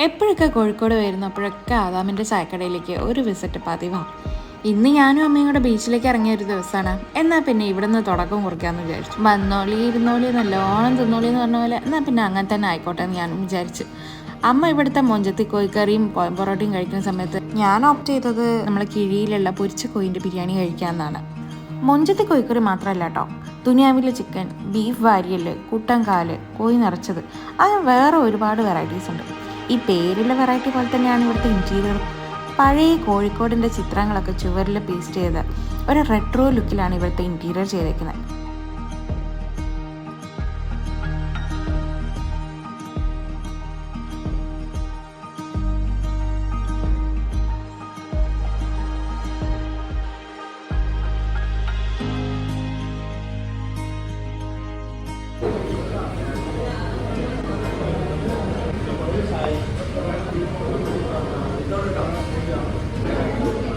എപ്പോഴൊക്കെ കോഴിക്കോട് വരുന്നപ്പോഴൊക്കെ ആദാമിൻ്റെ ചായക്കടയിലേക്ക് ഒരു വിസിറ്റ് പതിവാണ്. ഇന്ന് ഞാനും അമ്മയും കൂടെ ബീച്ചിലേക്ക് ഇറങ്ങിയ ഒരു ദിവസമാണ്. എന്നാൽ പിന്നെ ഇവിടെ നിന്ന് തുടക്കം കുറിക്കാമെന്ന് വിചാരിച്ചു. വന്നോളി ഇരുന്നോളി നല്ലോണം തിന്നോളി എന്ന് പറഞ്ഞ പോലെ എന്നാൽ പിന്നെ അങ്ങനെ തന്നെ ആയിക്കോട്ടെ എന്ന് ഞാനും വിചാരിച്ചു. അമ്മ ഇവിടുത്തെ മൊഞ്ചത്തി കോഴിക്കറിയും പൊറോട്ടയും കഴിക്കുന്ന സമയത്ത് ഞാൻ ഓപ്റ്റ് ചെയ്തത് നമ്മളെ കിഴിയിലുള്ള പൊരിച്ച കോഴിൻ്റെ ബിരിയാണി കഴിക്കാമെന്നാണ്. മൊഞ്ചത്തി കോഴിക്കറി മാത്രമല്ല കേട്ടോ, ദുനിയാവിലെ ചിക്കൻ, ബീഫ് വാരിയല്, കുട്ടൻകാല്, കോഴി നിറച്ചത്, അങ്ങനെ വേറെ ഒരുപാട് വെറൈറ്റീസ് ഉണ്ട്. ഈ പേരിലെ വെറൈറ്റി പോലെ തന്നെയാണ് ഇവിടുത്തെ ഇൻറ്റീരിയർ. പഴയ കോഴിക്കോടിൻ്റെ ചിത്രങ്ങളൊക്കെ ചുവരിൽ പേസ്റ്റ് ചെയ്ത് ഒരു റെട്രോ ലുക്കിലാണ് ഇവിടുത്തെ ഇൻറ്റീരിയർ ചെയ്തേക്കുന്നത്.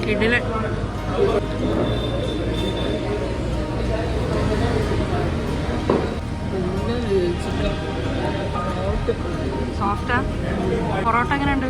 കിടിലൻ സോഫ്റ്റാ. പൊറോട്ട എങ്ങനെയുണ്ട്?